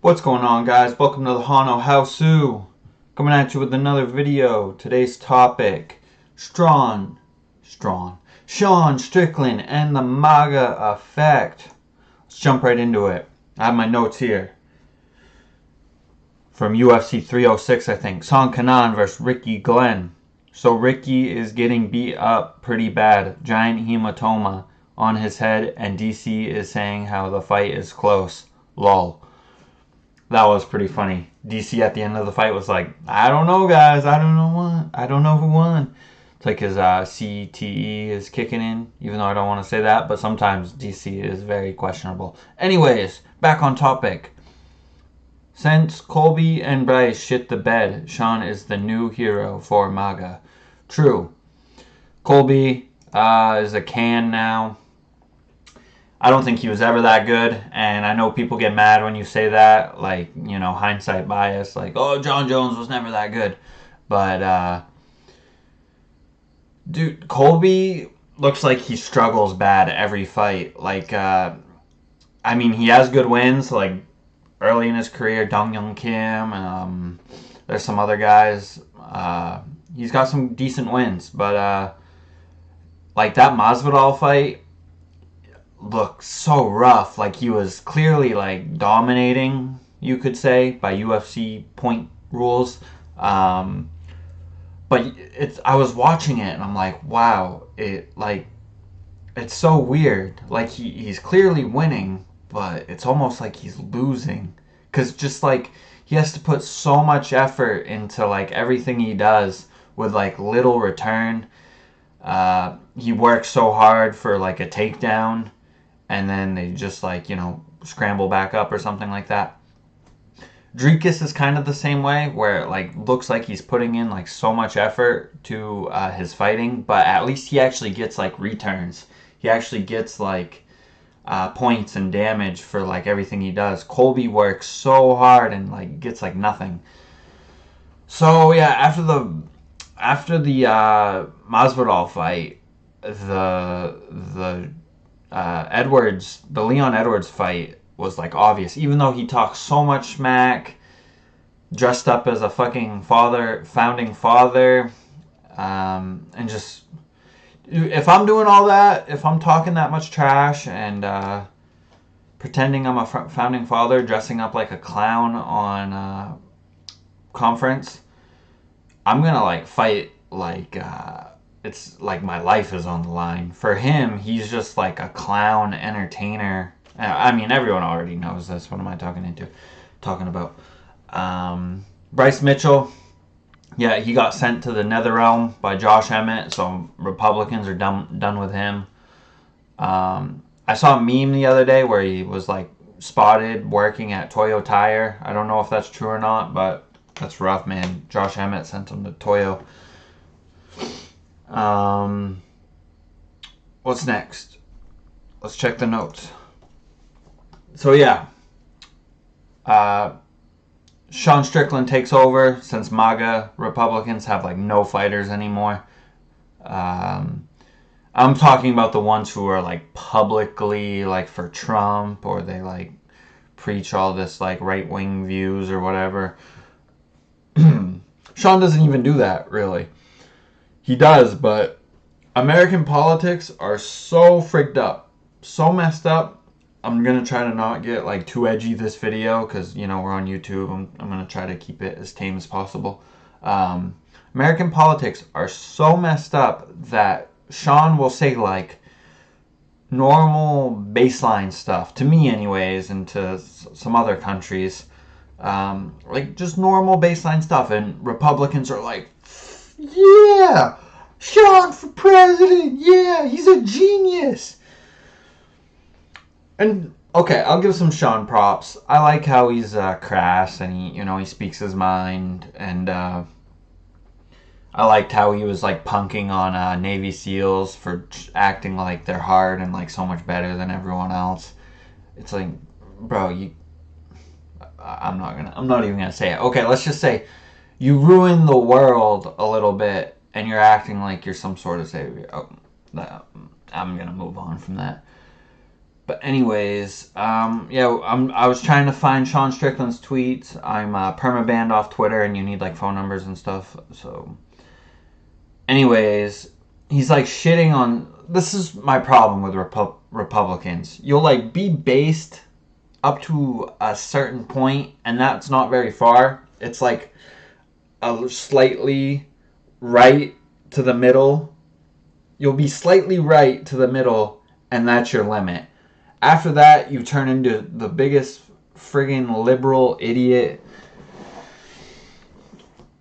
What's going on, guys? Welcome to the Hano Howsu. Coming at you with another video. Today's topic, Sean Strickland and the MAGA effect. Let's jump right into it. I have my notes here. From UFC 306, I think. Song Kanan versus Ricky Glenn. So Ricky is getting beat up pretty bad. Giant hematoma on his head, and DC is saying how the fight is close. Lol. That was pretty funny. DC at the end of the fight was like, I don't know, guys. I don't know who won. It's like his CTE is kicking in, even though I don't want to say that, but sometimes DC is very questionable. Anyways, back on topic. Since Colby and Bryce shit the bed, Sean is the new hero for MAGA. True. Colby is a can now. I don't think he was ever that good, and I know people get mad when you say that, like, you know, hindsight bias, like, oh, John Jones was never that good. But, dude, Colby looks like he struggles bad every fight. Like, I mean, he has good wins, like, early in his career, Dong Young Kim, there's some other guys. He's got some decent wins, but, like, that Masvidal fight looked so rough. Like, he was clearly like dominating, you could say, by UFC point rules. But I was watching it and I'm like, wow, it's so weird. Like, he's clearly winning, but it's almost like he's losing, because just like he has to put so much effort into like everything he does with like little return. He works so hard for like a takedown, and then they just, like, you know, scramble back up or something like that. Dricus is kind of the same way, where it, like, looks like he's putting in, like, so much effort to his fighting, but at least he actually gets, like, returns. He actually gets, like, points and damage for, like, everything he does. Colby works so hard and, like, gets, like, nothing. So, yeah, after the Masvidal fight, the Leon Edwards fight was like obvious, even though he talked so much smack, dressed up as a fucking founding father, and just, if I'm doing all that, if I'm talking that much trash and pretending I'm a founding father, dressing up like a clown on conference, I'm gonna like fight like it's like my life is on the line. For him, he's just like a clown entertainer. I mean, everyone already knows this. What am I talking about? Bryce Mitchell, yeah, he got sent to the Netherrealm by Josh Emmett, so Republicans are done with him. I saw a meme the other day where he was like spotted working at Toyo Tire. I don't know if that's true or not, but that's rough, man. Josh Emmett sent him to Toyo. What's next? Let's check the notes. So yeah, Sean Strickland takes over since MAGA Republicans have like no fighters anymore. I'm talking about the ones who are like publicly like for Trump, or they like preach all this like right-wing views or whatever. Sean doesn't even do that, really. He does, but American politics are so frigged up, so messed up. I'm going to try to not get like too edgy this video, because, you know, we're on YouTube. I'm going to try to keep it as tame as possible. American politics are so messed up that Sean will say like normal baseline stuff, to me anyways, and to some other countries, like just normal baseline stuff, and Republicans are like, yeah, Sean for president. Yeah, he's a genius. And okay, I'll give some Sean props. I like how he's crass, and he speaks his mind. And I liked how he was like punking on Navy SEALs for acting like they're hard and like so much better than everyone else. It's like, bro, I'm not even gonna say it. Okay, let's just say you ruin the world a little bit, and you're acting like you're some sort of savior. Oh, I'm gonna move on from that. But anyways, yeah, I was trying to find Sean Strickland's tweets. I'm permabanned off Twitter, and you need like phone numbers and stuff. So, anyways, he's like shitting on. This is my problem with Republicans. You'll like be based up to a certain point, and that's not very far. It's like a slightly right to the middle. You'll be slightly right to the middle, and that's your limit. After that, you turn into the biggest friggin' liberal idiot.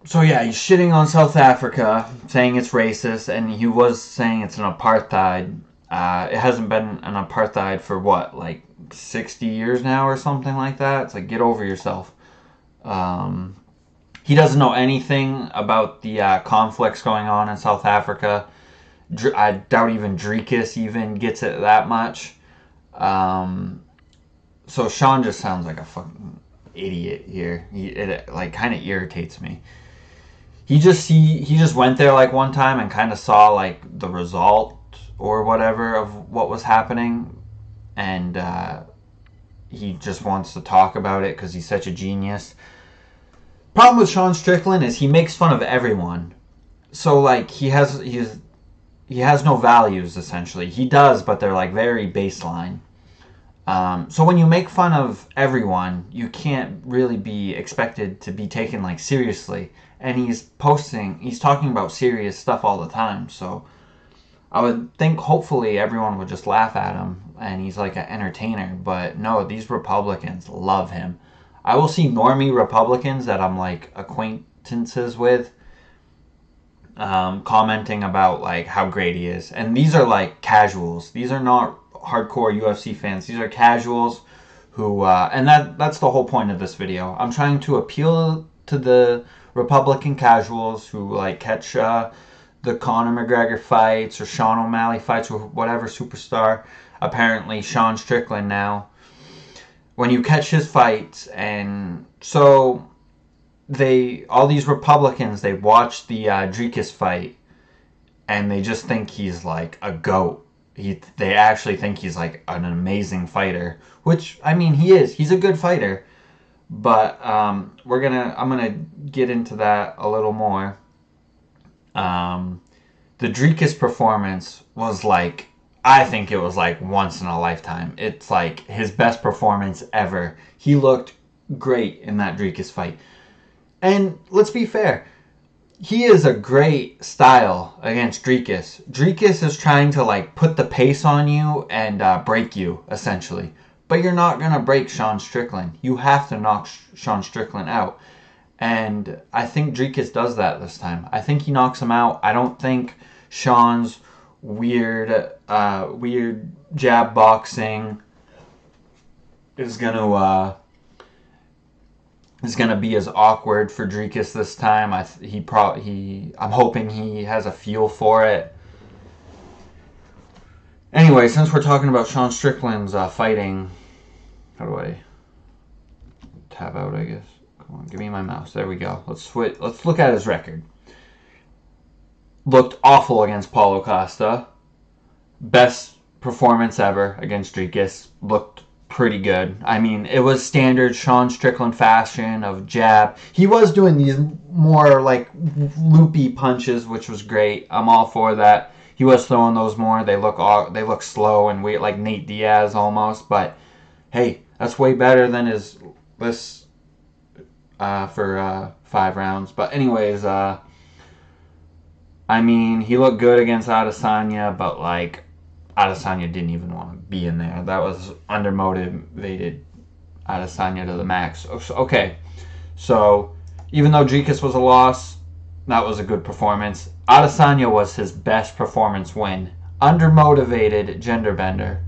So yeah, he's shitting on South Africa, saying it's racist, and he was saying it's an apartheid. It hasn't been an apartheid for what, like 60 years now or something like that? It's like, get over yourself. He doesn't know anything about the conflicts going on in South Africa. I doubt even Drecus even gets it that much. So Sean just sounds like a fucking idiot here. It like kind of irritates me. He just went there like one time and kind of saw like the result or whatever of what was happening, and he just wants to talk about it because he's such a genius. Problem with Sean Strickland is he makes fun of everyone. So like he has no values essentially. He does, but they're like very baseline. So when you make fun of everyone, you can't really be expected to be taken like seriously. And he's talking about serious stuff all the time. So I would think hopefully everyone would just laugh at him and he's like an entertainer. But no, these Republicans love him. I will see normie Republicans that I'm like acquaintances with commenting about like how great he is. And these are like casuals. These are not hardcore UFC fans. These are casuals who and that's the whole point of this video. I'm trying to appeal to the Republican casuals who like catch the Conor McGregor fights or Sean O'Malley fights or whatever superstar. Apparently Sean Strickland now. When you catch his fights, and so all these Republicans, they watch the Drecus fight and they just think he's like a goat. They actually think he's like an amazing fighter, which I mean he is. He's a good fighter, but I'm gonna get into that a little more. The Drecus performance was like, I think it was like once in a lifetime. It's like his best performance ever. He looked great in that Drecus fight. And let's be fair, he is a great style against Drecus. Drecus is trying to like put the pace on you and break you, essentially. But you're not going to break Sean Strickland. You have to knock Sean Strickland out. And I think Drecus does that this time. I think he knocks him out. I don't think Sean's weird jab boxing is gonna be as awkward for Drecus this time. I'm hoping he has a feel for it. Anyway, since we're talking about Sean Strickland's fighting, how do I tab out? I guess. Come on, give me my mouse. There we go. Let's switch. Let's look at his record. Looked awful against Paulo Costa. Best performance ever against Drecus. Looked pretty good. I mean, it was standard Sean Strickland fashion of jab. He was doing these more like loopy punches, which was great. I'm all for that. He was throwing those more. They look slow and weird, like Nate Diaz almost. But hey, that's way better than his list for 5 rounds. But anyways, I mean, he looked good against Adesanya, but like Adesanya didn't even want to be in there. That was undermotivated Adesanya to the max. Okay, so even though Drecus was a loss, that was a good performance. Adesanya was his best performance win. Undermotivated genderbender.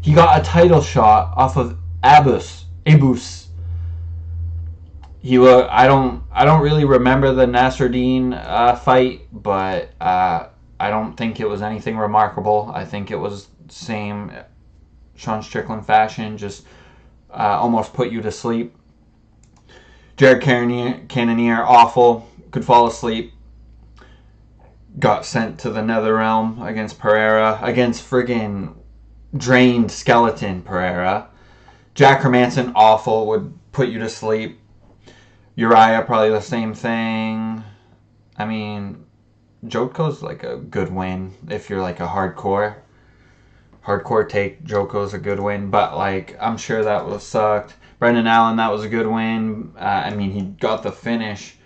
He got a title shot off of Abus. I don't really remember the Nasruddin fight, but I don't think it was anything remarkable. I think it was same Sean Strickland fashion, just almost put you to sleep. Jared Cannonier, awful, could fall asleep. Got sent to the nether realm against Pereira, against friggin' drained skeleton Pereira. Jack Hermanson, awful, would put you to sleep. Uriah, probably the same thing. I mean, Joko's like a good win if you're like a hardcore take. Joko's a good win, but like I'm sure that was sucked. Brendan Allen, that was a good win. I mean, he got the finish.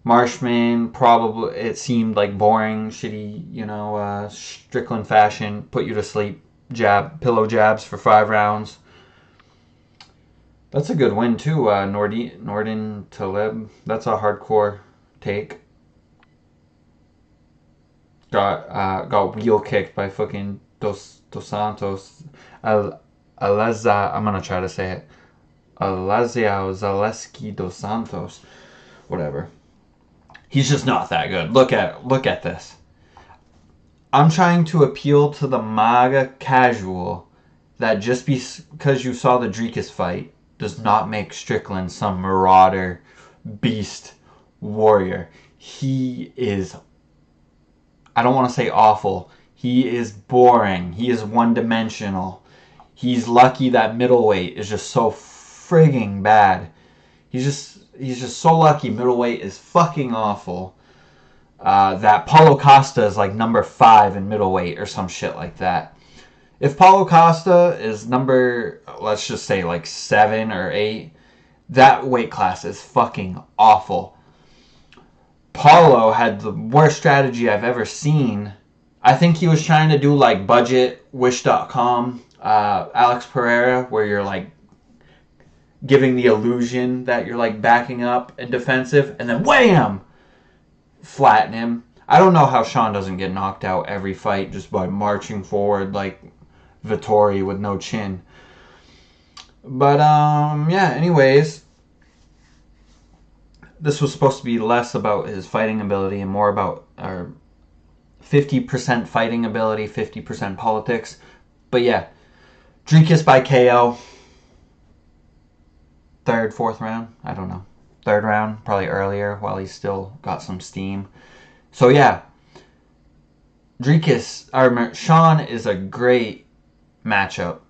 Marshman, probably it seemed like boring, shitty, Strickland fashion. Put you to sleep. Pillow jabs for 5 rounds. That's a good win too. Nordin Taleb. That's a hardcore take. Got wheel kicked by fucking Dos Santos. Aleza. I'm gonna try to say it. Alezia Zaleski Dos Santos. Whatever. He's just not that good. Look at this. I'm trying to appeal to the MAGA casual that just because you saw the Dricus fight does not make Strickland some marauder, beast, warrior. He is, I don't want to say awful. He is boring. He is one-dimensional. He's lucky that middleweight is just so frigging bad. He's just so lucky middleweight is fucking awful. That Paulo Costa is like number 5 in middleweight or some shit like that. If Paulo Costa is number, let's just say like 7 or 8, that weight class is fucking awful. Paulo had the worst strategy I've ever seen. I think he was trying to do like budget wish.com Alex Pereira, where you're like giving the illusion that you're like backing up and defensive, and then wham! Flatten him. I don't know how Sean doesn't get knocked out every fight just by marching forward like Vittori with no chin. But yeah, anyways, this was supposed to be less about his fighting ability and more about 50% fighting ability, 50% politics. But yeah, Dricus by KO. 3rd, 4th round, I don't know. 3rd round, probably earlier while he's still got some steam. So yeah, Sean is a great matchup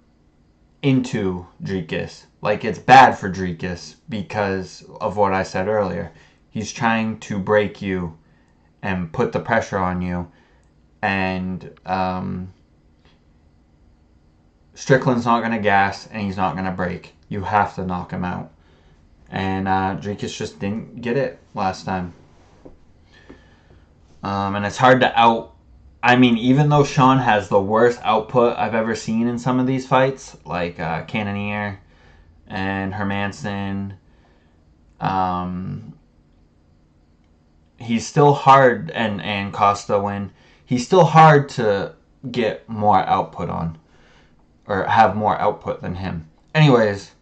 into Dricus. Like, it's bad for Dricus because of what I said earlier. He's trying to break you and put the pressure on you. And Strickland's not going to gas and he's not going to break. You have to knock him out. And Dricus just didn't get it last time. And it's hard to I mean, even though Sean has the worst output I've ever seen in some of these fights, like Cannonier and Hermanson, he's still hard, and Costa win. He's still hard to get more output on, or have more output than him. Anyways,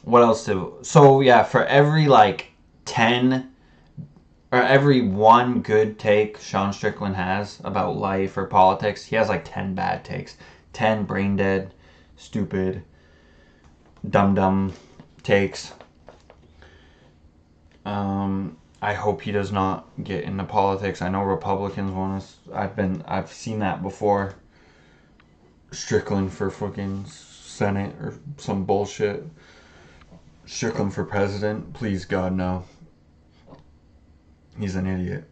what else so yeah, for every like 10 or every 1 good take Sean Strickland has about life or politics, he has like 10 bad takes. 10 brain dead, stupid, dumb takes. I hope he does not get into politics. I know Republicans want us. I've seen that before. Strickland for fucking Senate or some bullshit. Strickland for president? Please, God, no. He's an idiot.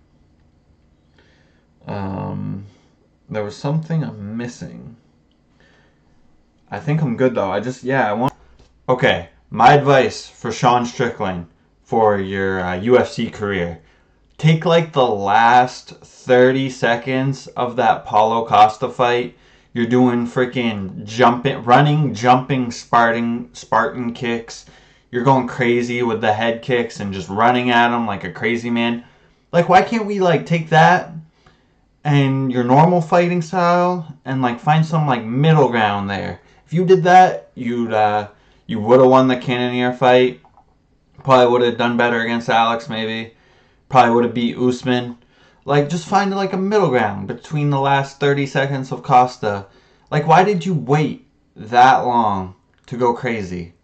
There was something I'm missing. I think I'm good, though. I want... Okay, my advice for Sean Strickland for your UFC career. Take, like, the last 30 seconds of that Paulo Costa fight. You're doing freaking jumping, Spartan kicks. You're going crazy with the head kicks and just running at him like a crazy man. Like, why can't we, like, take that and your normal fighting style and, like, find some, like, middle ground there? If you did that, you would have won the Cannonier fight. Probably would have done better against Alex, maybe. Probably would have beat Usman. Like, just find, like, a middle ground between the last 30 seconds of Costa. Like, why did you wait that long to go crazy?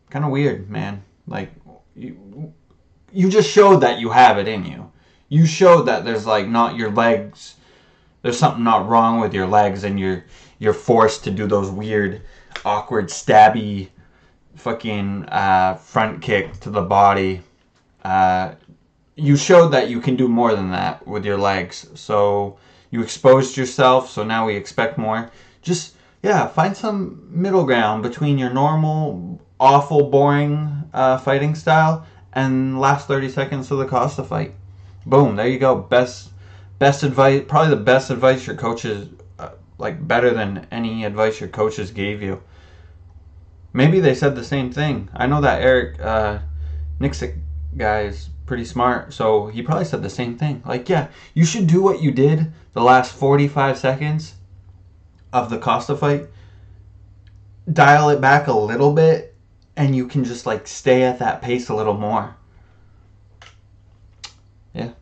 Kind of weird, man. Like, you just showed that you have it in you. You showed that there's, like, not your legs there's something not wrong with your legs, and you're forced to do those weird, awkward, stabby, fucking front kick to the body. You showed that you can do more than that with your legs. So you exposed yourself. So now we expect more. Just find some middle ground between your normal, awful, boring fighting style and last 30 seconds of the Costa fight. Boom, there you go. Best advice, probably the best advice your coaches, like better than any advice your coaches gave you. Maybe they said the same thing. I know that Eric Nixick guy is pretty smart, so he probably said the same thing. Like, yeah, you should do what you did the last 45 seconds of the Costa fight. Dial it back a little bit, and you can just like stay at that pace a little more. Yeah.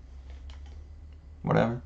Whatever.